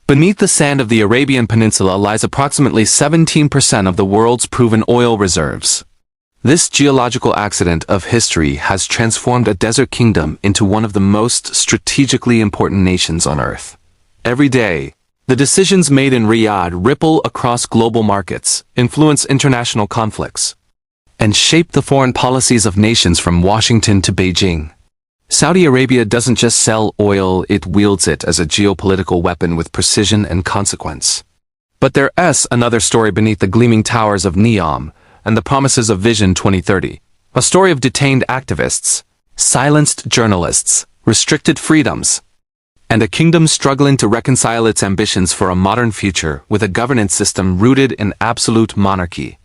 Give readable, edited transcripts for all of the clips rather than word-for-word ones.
Beneath the sand of the Arabian Peninsula lies approximately 17% of the world's proven oil reserves. This geological accident of history has transformed a desert kingdom into one of the most strategically important nations on Earth. Every day, the decisions made in Riyadh ripple across global markets, influence international conflicts, and shape the foreign policies of nations from Washington to Beijing. Saudi Arabia doesn't just sell oil, it wields it as a geopolitical weapon with precision and consequence. But there's another story beneath the gleaming towers of Neom and the promises of Vision 2030. A story of detained activists, silenced journalists, restricted freedoms, and a kingdom struggling to reconcile its ambitions for a modern future with a governance system rooted in absolute monarchy.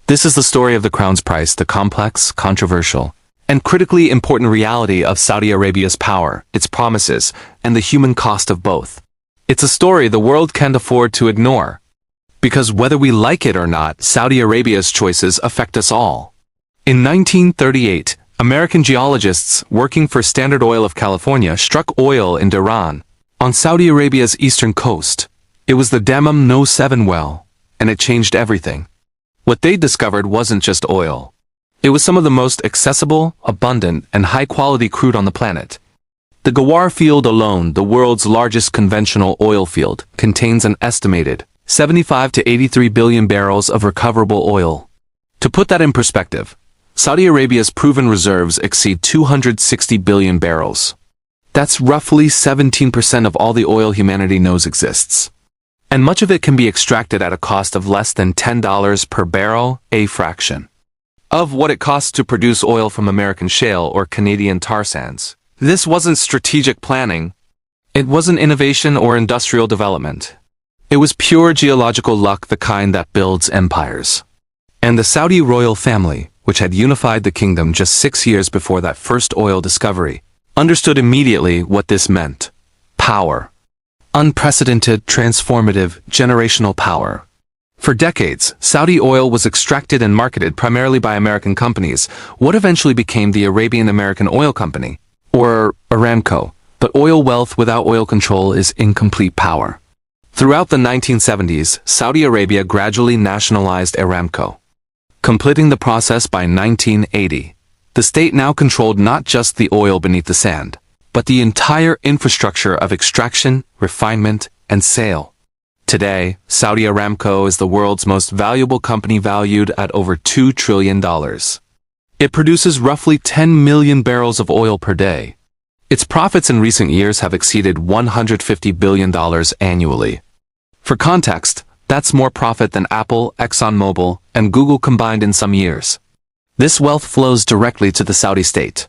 This is the story of the crown's price, the complex, controversial, and critically important reality of Saudi Arabia's power, its promises, and the human cost of both. It's a story the world can't afford to ignore. Because whether we like it or not, Saudi Arabia's choices affect us all. In 1938, American geologists working for Standard Oil of California struck oil in Dhahran, on Saudi Arabia's eastern coast. It was the Dammam No. 7 well, and it changed everything. What they discovered wasn't just oil. It was some of the most accessible, abundant, and high-quality crude on the planet. The Ghawar field alone, the world's largest conventional oil field, contains an estimated 75 to 83 billion barrels of recoverable oil. To put that in perspective, Saudi Arabia's proven reserves exceed 260 billion barrels. That's roughly 17% of all the oil humanity knows exists. And much of it can be extracted at a cost of less than $10 per barrel, a fraction of what it costs to produce oil from American shale or Canadian tar sands. This wasn't strategic planning. It wasn't innovation or industrial development. It was pure geological luck, the kind that builds empires. And the Saudi royal family, which had unified the kingdom just 6 years before that first oil discovery, understood immediately what this meant. Power. Unprecedented, transformative, generational power. For decades, Saudi oil was extracted and marketed primarily by American companies, what eventually became the Arabian American Oil Company, or Aramco. But oil wealth without oil control is incomplete power. Throughout the 1970s, Saudi Arabia gradually nationalized Aramco. Completing the process by 1980, the state now controlled not just the oil beneath the sand, but the entire infrastructure of extraction, refinement, and sale. Today, Saudi Aramco is the world's most valuable company, valued at over $2 trillion. It produces roughly 10 million barrels of oil per day. Its profits in recent years have exceeded $150 billion annually. For context, that's more profit than Apple, ExxonMobil, and Google combined in some years. This wealth flows directly to the Saudi state.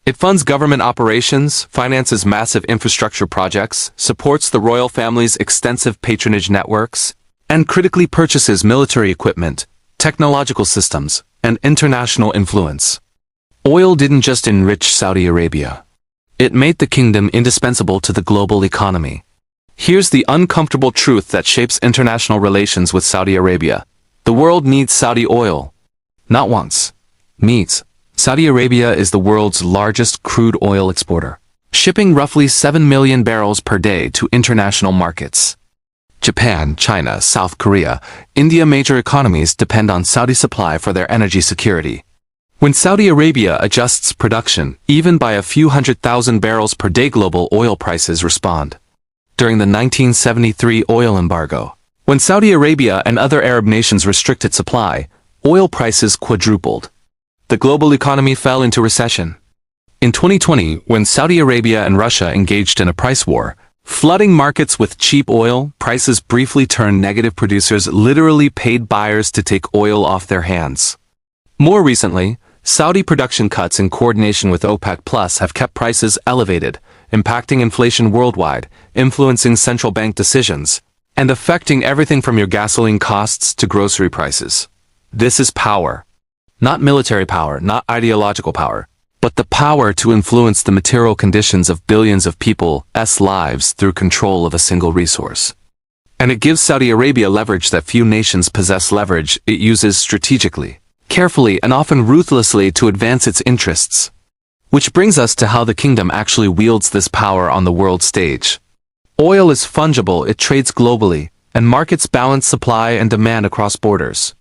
It funds government operations, finances massive infrastructure projects, supports the royal family's extensive patronage networks, and critically purchases military equipment, technological systems, and international influence. Oil didn't just enrich Saudi Arabia. It made the kingdom indispensable to the global economy. Here's the uncomfortable truth that shapes international relations with Saudi Arabia. The world needs Saudi oil. Not wants. Needs. Saudi Arabia is the world's largest crude oil exporter, shipping roughly 7 million barrels per day to international markets. Japan, China, South Korea, India, major economies depend on Saudi supply for their energy security. When Saudi Arabia adjusts production, even by a few 100,000 barrels per day, global oil prices respond. During the 1973 oil embargo, when Saudi Arabia and other Arab nations restricted supply, oil prices quadrupled. The global economy fell into recession. In 2020, when Saudi Arabia and Russia engaged in a price war, flooding markets with cheap oil, prices briefly turned negative. Producers literally paid buyers to take oil off their hands. More recently, Saudi production cuts in coordination with OPEC Plus have kept prices elevated, impacting inflation worldwide, influencing central bank decisions, and affecting everything from your gasoline costs to grocery prices. This is power. Not military power, not ideological power, but the power to influence the material conditions of billions of people's lives through control of a single resource. And it gives Saudi Arabia leverage that few nations possess, leverage it uses strategically. carefully and often ruthlessly to advance its interests. Which brings us to how the kingdom actually wields this power on the world stage. Oil is fungible, it trades globally, and markets balance supply and demand across borders.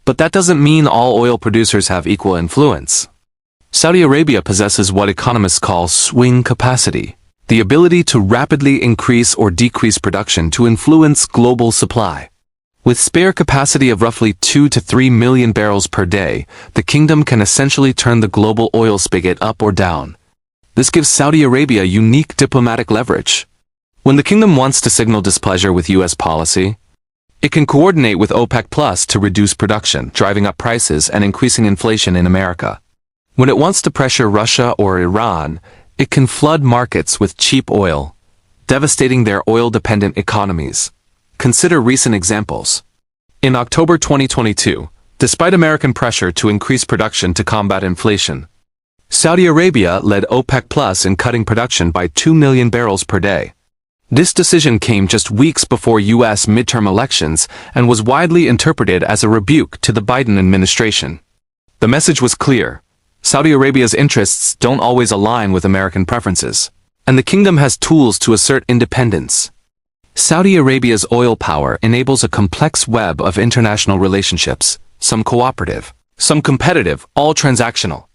But that doesn't mean all oil producers have equal influence. Saudi Arabia possesses what economists call swing capacity, the ability to rapidly increase or decrease production to influence global supply. With spare capacity of roughly 2 to 3 million barrels per day, the kingdom can essentially turn the global oil spigot up or down. This gives Saudi Arabia unique diplomatic leverage. When the kingdom wants to signal displeasure with U.S. policy, it can coordinate with OPEC Plus to reduce production, driving up prices and increasing inflation in America. When it wants to pressure Russia or Iran, it can flood markets with cheap oil, devastating their oil-dependent economies. Consider recent examples. In October 2022, despite American pressure to increase production to combat inflation, Saudi Arabia led OPEC Plus in cutting production by 2 million barrels per day. This decision came just weeks before U.S. midterm elections and was widely interpreted as a rebuke to the Biden administration. The message was clear. Saudi Arabia's interests don't always align with American preferences, and the kingdom has tools to assert independence. Saudi Arabia's oil power enables a complex web of international relationships, some cooperative, some competitive, all transactional.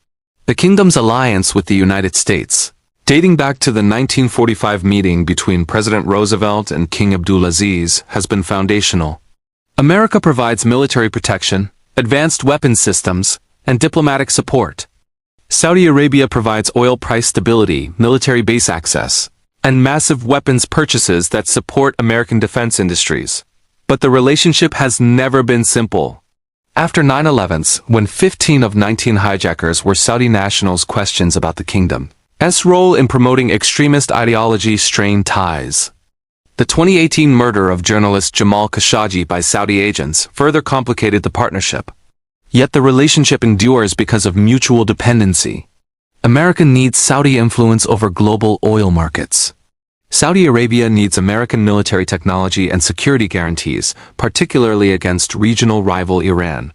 The kingdom's alliance with the United States, dating back to the 1945 meeting between President Roosevelt and King Abdulaziz, has been foundational. America provides military protection, advanced weapons systems, and diplomatic support. Saudi Arabia provides oil price stability, military base access, and massive weapons purchases that support American defense industries. But the relationship has never been simple. After 9/11, when 15 of 19 hijackers were Saudi nationals, questions about the kingdom's role in promoting extremist ideology strained ties. The 2018 murder of journalist Jamal Khashoggi by Saudi agents further complicated the partnership. Yet the relationship endures because of mutual dependency. America needs Saudi influence over global oil markets. Saudi Arabia needs American military technology and security guarantees, particularly against regional rival Iran.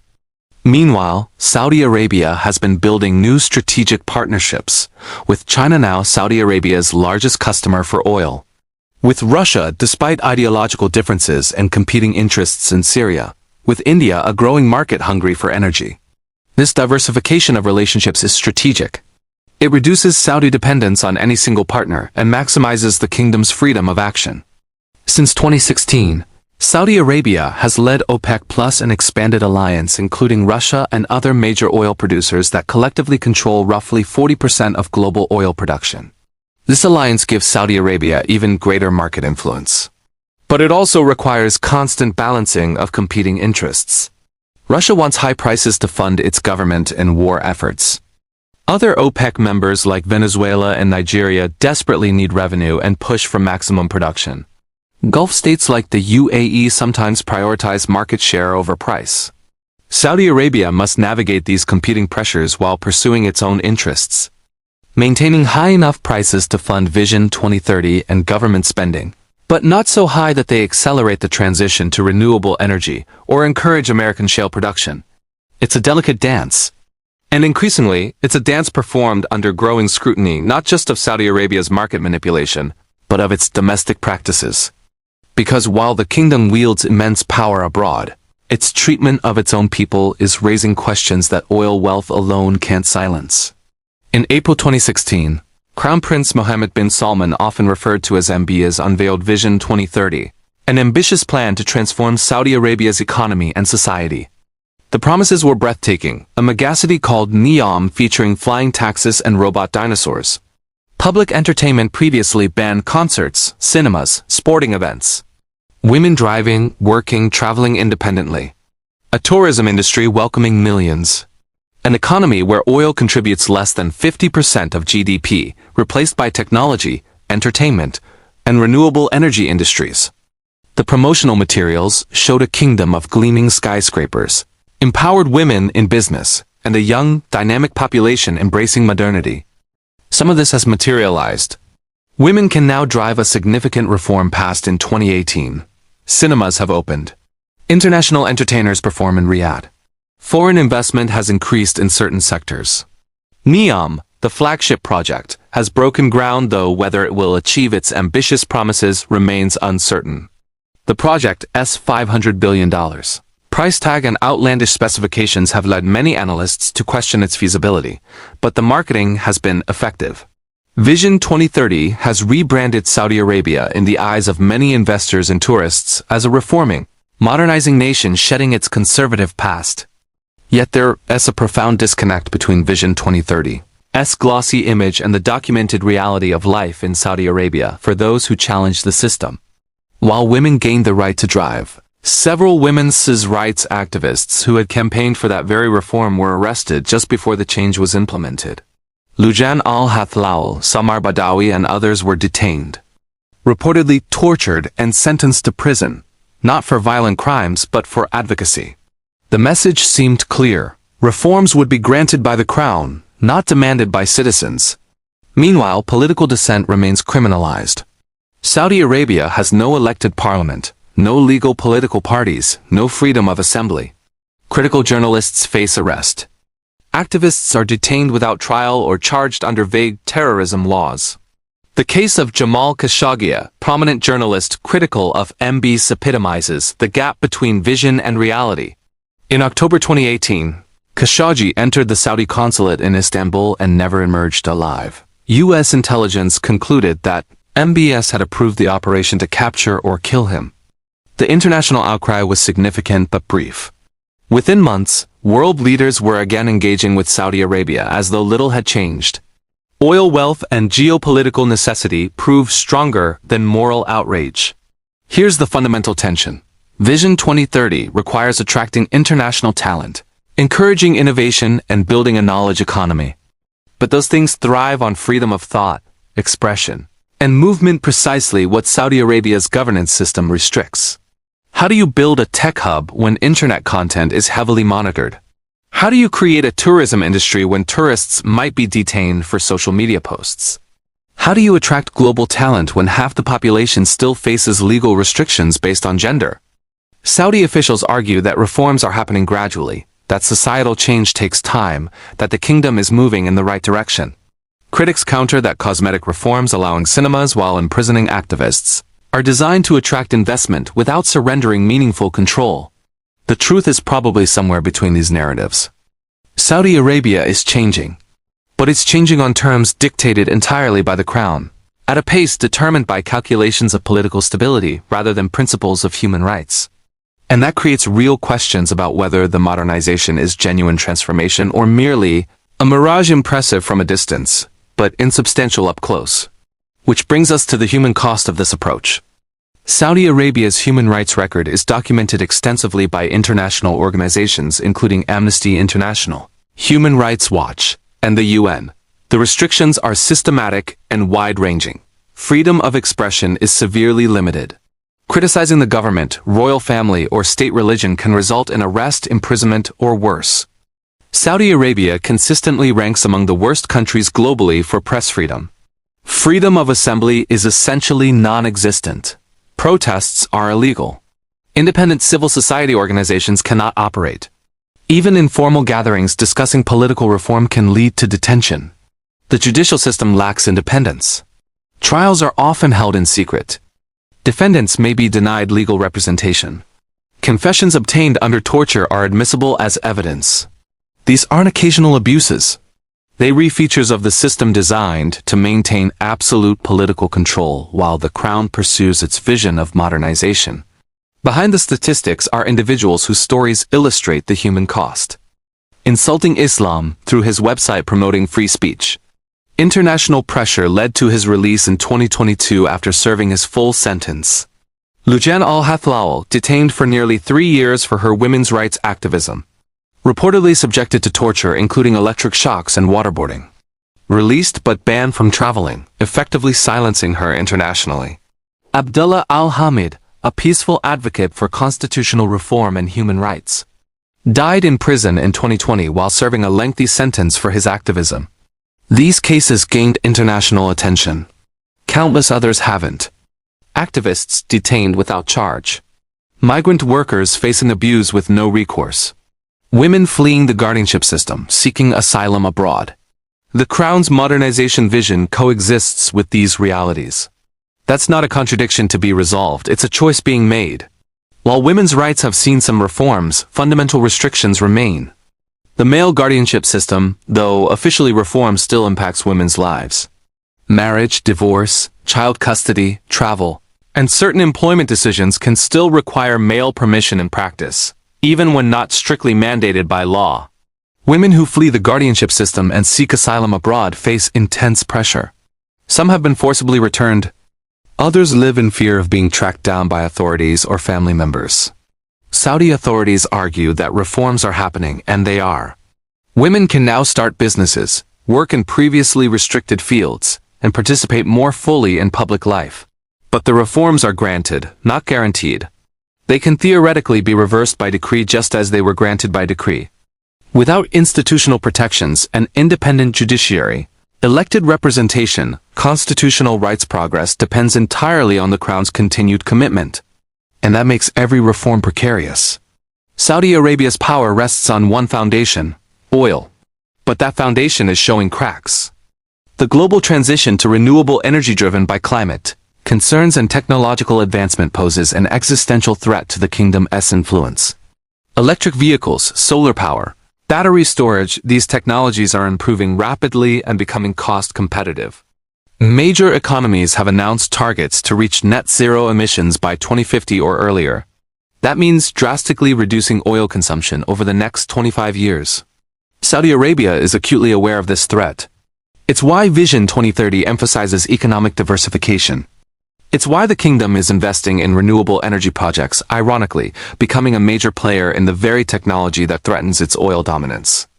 Meanwhile, Saudi Arabia has been building new strategic partnerships, with China now Saudi Arabia's largest customer for oil. With Russia, despite ideological differences and competing interests in Syria, with India a growing market hungry for energy. This diversification of relationships is strategic. It reduces Saudi dependence on any single partner and maximizes the kingdom's freedom of action. Since 2016, Saudi Arabia has led OPEC Plus an expanded alliance including Russia and other major oil producers that collectively control roughly 40% of global oil production. This alliance gives Saudi Arabia even greater market influence. But it also requires constant balancing of competing interests. Russia wants high prices to fund its government and war efforts. Other OPEC members like Venezuela and Nigeria desperately need revenue and push for maximum production. Gulf states like the UAE sometimes prioritize market share over price. Saudi Arabia must navigate these competing pressures while pursuing its own interests, maintaining high enough prices to fund Vision 2030 and government spending, but not so high that they accelerate the transition to renewable energy or encourage American shale production. It's a delicate dance. And increasingly, it's a dance performed under growing scrutiny not just of Saudi Arabia's market manipulation, but of its domestic practices. Because while the kingdom wields immense power abroad, its treatment of its own people is raising questions that oil wealth alone can't silence. In April 2016, Crown Prince Mohammed bin Salman, often referred to as MB, unveiled Vision 2030, an ambitious plan to transform Saudi Arabia's economy and society. The promises were breathtaking, a megacity called Neom featuring flying taxis and robot dinosaurs. Public entertainment previously banned concerts, cinemas, sporting events. Women driving, working, traveling independently. A tourism industry welcoming millions. An economy where oil contributes less than 50% of GDP, replaced by technology, entertainment, and renewable energy industries. The promotional materials showed a kingdom of gleaming skyscrapers, empowered women in business, and a young, dynamic population embracing modernity. Some of this has materialized. Women can now drive, a significant reform passed in 2018. Cinemas have opened. International entertainers perform in Riyadh. Foreign investment has increased in certain sectors. NEOM, the flagship project, has broken ground, though whether it will achieve its ambitious promises remains uncertain. The project's $500 billion price tag and outlandish specifications have led many analysts to question its feasibility, but the marketing has been effective. Vision 2030 has rebranded Saudi Arabia in the eyes of many investors and tourists as a reforming, modernizing nation shedding its conservative past. Yet there is a profound disconnect between Vision 2030's glossy image and the documented reality of life in Saudi Arabia for those who challenge the system. While women gained the right to drive, several women's rights activists who had campaigned for that very reform were arrested just before the change was implemented. Lujan al-Hathlal, Samar Badawi and others were detained, reportedly tortured and sentenced to prison, not for violent crimes but for advocacy. The message seemed clear. Reforms would be granted by the crown, not demanded by citizens. Meanwhile, political dissent remains criminalized. Saudi Arabia has no elected parliament, no legal political parties, no freedom of assembly. Critical journalists face arrest. Activists are detained without trial or charged under vague terrorism laws. The case of Jamal Khashoggi, prominent journalist critical of MB's, epitomizes the gap between vision and reality. In October 2018, Khashoggi entered the Saudi consulate in Istanbul and never emerged alive. U.S. intelligence concluded that MBS had approved the operation to capture or kill him. The international outcry was significant but brief. Within months, world leaders were again engaging with Saudi Arabia as though little had changed. Oil wealth and geopolitical necessity proved stronger than moral outrage. Here's the fundamental tension. Vision 2030 requires attracting international talent, encouraging innovation and building a knowledge economy. But those things thrive on freedom of thought, expression, and movement, precisely what Saudi Arabia's governance system restricts. How do you build a tech hub when internet content is heavily monitored? How do you create a tourism industry when tourists might be detained for social media posts? How do you attract global talent when half the population still faces legal restrictions based on gender? Saudi officials argue that reforms are happening gradually, that societal change takes time, that the kingdom is moving in the right direction. Critics counter that cosmetic reforms allowing cinemas while imprisoning activists are designed to attract investment without surrendering meaningful control. The truth is probably somewhere between these narratives. Saudi Arabia is changing, but it's changing on terms dictated entirely by the crown, at a pace determined by calculations of political stability rather than principles of human rights. And that creates real questions about whether the modernization is genuine transformation or merely a mirage impressive from a distance, but insubstantial up close. Which brings us to the human cost of this approach. Saudi Arabia's human rights record is documented extensively by international organizations including Amnesty International, Human Rights Watch, and the UN. The restrictions are systematic and wide-ranging. Freedom of expression is severely limited. Criticizing the government, royal family, or state religion can result in arrest, imprisonment, or worse. Saudi Arabia consistently ranks among the worst countries globally for press freedom. Freedom of assembly is essentially non-existent. Protests are illegal. Independent civil society organizations cannot operate. Even informal gatherings discussing political reform can lead to detention. The judicial system lacks independence. Trials are often held in secret. Defendants may be denied legal representation. Confessions obtained under torture are admissible as evidence. These aren't occasional abuses. They are features of the system designed to maintain absolute political control while the crown pursues its vision of modernization. Behind the statistics are individuals whose stories illustrate the human cost. Insulting Islam through his website promoting free speech. International pressure led to his release in 2022 after serving his full sentence. Lujan al-Hathlal, detained for nearly 3 years for her women's rights activism. Reportedly subjected to torture including electric shocks and waterboarding. Released but banned from traveling, effectively silencing her internationally. Abdullah al-Hamid, a peaceful advocate for constitutional reform and human rights, died in prison in 2020 while serving a lengthy sentence for his activism. These cases gained international attention. Countless others haven't. Activists detained without charge. Migrant workers facing abuse with no recourse. Women fleeing the guardianship system, seeking asylum abroad. The Crown's modernization vision coexists with these realities. That's not a contradiction to be resolved, it's a choice being made. While women's rights have seen some reforms, fundamental restrictions remain. The male guardianship system, though officially reformed, still impacts women's lives. Marriage, divorce, child custody, travel, and certain employment decisions can still require male permission in practice, even when not strictly mandated by law. Women who flee the guardianship system and seek asylum abroad face intense pressure. Some have been forcibly returned. Others live in fear of being tracked down by authorities or family members. Saudi authorities argue that reforms are happening, and they are. Women can now start businesses, work in previously restricted fields, and participate more fully in public life. But the reforms are granted, not guaranteed. They can theoretically be reversed by decree just as they were granted by decree. Without institutional protections, an independent judiciary, elected representation, constitutional rights progress depends entirely on the Crown's continued commitment. And that makes every reform precarious. Saudi Arabia's power rests on one foundation, oil. But that foundation is showing cracks. The global transition to renewable energy driven by climate concerns and technological advancement poses an existential threat to the kingdom's influence. Electric vehicles, solar power, battery storage, these technologies are improving rapidly and becoming cost competitive. Major economies have announced targets to reach net zero emissions by 2050 or earlier. That means drastically reducing oil consumption over the next 25 years. Saudi Arabia is acutely aware of this threat. It's why Vision 2030 emphasizes economic diversification. It's why the kingdom is investing in renewable energy projects, ironically, becoming a major player in the very technology that threatens its oil dominance.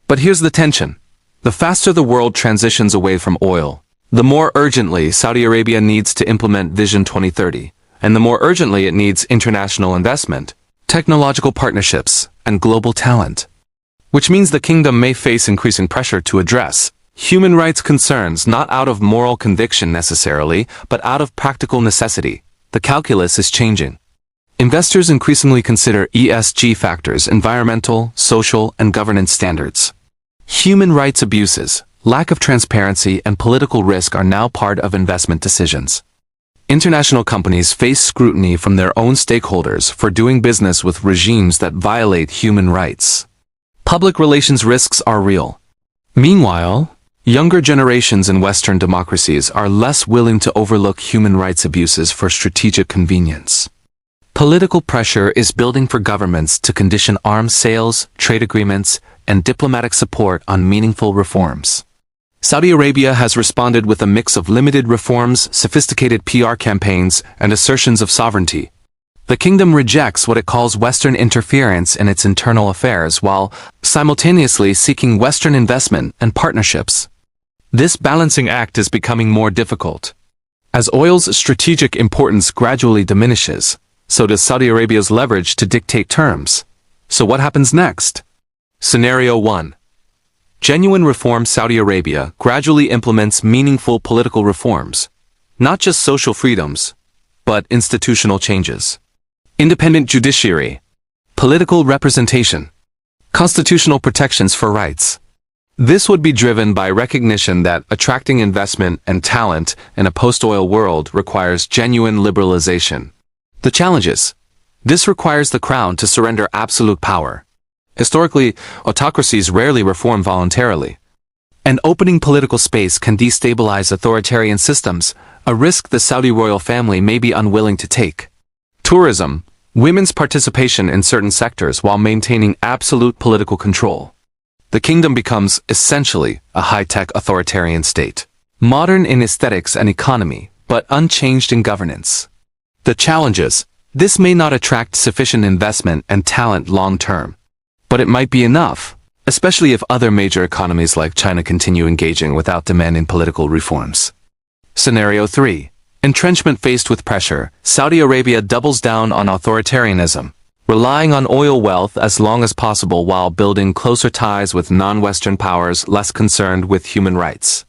But here's the tension. The faster the world transitions away from oil, the more urgently Saudi Arabia needs to implement Vision 2030, and the more urgently it needs international investment, technological partnerships, and global talent. Which means the kingdom may face increasing pressure to address human rights concerns not out of moral conviction necessarily, but out of practical necessity. The calculus is changing. Investors increasingly consider ESG factors, environmental, social, and governance standards. Human rights abuses, lack of transparency, and political risk are now part of investment decisions. International companies face scrutiny from their own stakeholders for doing business with regimes that violate human rights. Public relations risks are real. Meanwhile, younger generations in Western democracies are less willing to overlook human rights abuses for strategic convenience. Political pressure is building for governments to condition arms sales, trade agreements, and diplomatic support on meaningful reforms. Saudi Arabia has responded with a mix of limited reforms, sophisticated PR campaigns, and assertions of sovereignty. The kingdom rejects what it calls Western interference in its internal affairs while simultaneously seeking Western investment and partnerships. This balancing act is becoming more difficult. As oil's strategic importance gradually diminishes, so does Saudi Arabia's leverage to dictate terms. So what happens next? Scenario 1. Genuine reform. Saudi Arabia gradually implements meaningful political reforms, not just social freedoms, but institutional changes. Independent judiciary, political representation, constitutional protections for rights. This would be driven by recognition that attracting investment and talent in a post-oil world requires genuine liberalization. The challenges. This requires the crown to surrender absolute power. Historically, autocracies rarely reform voluntarily. An opening political space can destabilize authoritarian systems, a risk the Saudi royal family may be unwilling to take. Tourism, women's participation in certain sectors while maintaining absolute political control. The kingdom becomes essentially a high-tech authoritarian state, modern in aesthetics and economy, but unchanged in governance. The challenges. This may not attract sufficient investment and talent long-term, but it might be enough, especially if other major economies like China continue engaging without demanding political reforms. Scenario 3. Entrenchment. Faced with pressure, Saudi Arabia doubles down on authoritarianism, relying on oil wealth as long as possible while building closer ties with non-Western powers less concerned with human rights.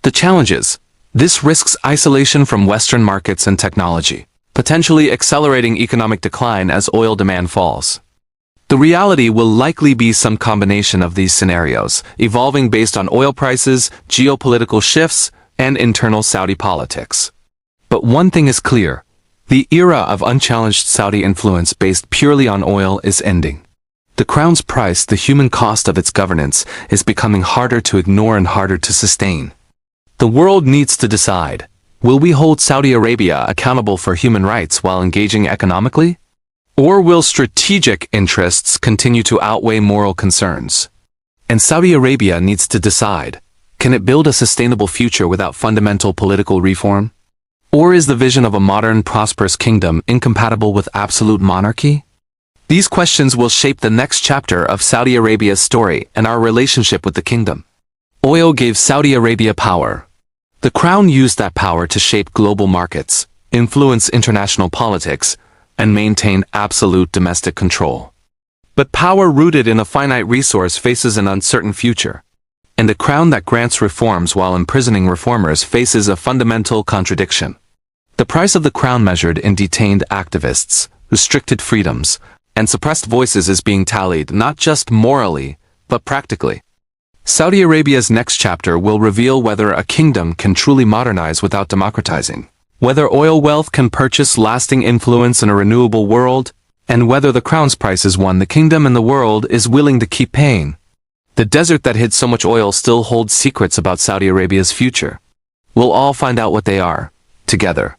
The challenges. This risks isolation from Western markets and technology, potentially accelerating economic decline as oil demand falls. The reality will likely be some combination of these scenarios, evolving based on oil prices, geopolitical shifts, and internal Saudi politics. But one thing is clear. The era of unchallenged Saudi influence based purely on oil is ending. The crown's price, the human cost of its governance, is becoming harder to ignore and harder to sustain. The world needs to decide, will we hold Saudi Arabia accountable for human rights while engaging economically? Or will strategic interests continue to outweigh moral concerns? And Saudi Arabia needs to decide, can it build a sustainable future without fundamental political reform? Or is the vision of a modern, prosperous kingdom incompatible with absolute monarchy? These questions will shape the next chapter of Saudi Arabia's story and our relationship with the kingdom. Oil gave Saudi Arabia power. The crown used that power to shape global markets, influence international politics, and maintain absolute domestic control. But power rooted in a finite resource faces an uncertain future. And a crown that grants reforms while imprisoning reformers faces a fundamental contradiction. The price of the crown measured in detained activists, restricted freedoms, and suppressed voices is being tallied not just morally, but practically. Saudi Arabia's next chapter will reveal whether a kingdom can truly modernize without democratizing, whether oil wealth can purchase lasting influence in a renewable world, and whether the crown's price is one the kingdom and the world is willing to keep paying. The desert that hid so much oil still holds secrets about Saudi Arabia's future. We'll all find out what they are, together.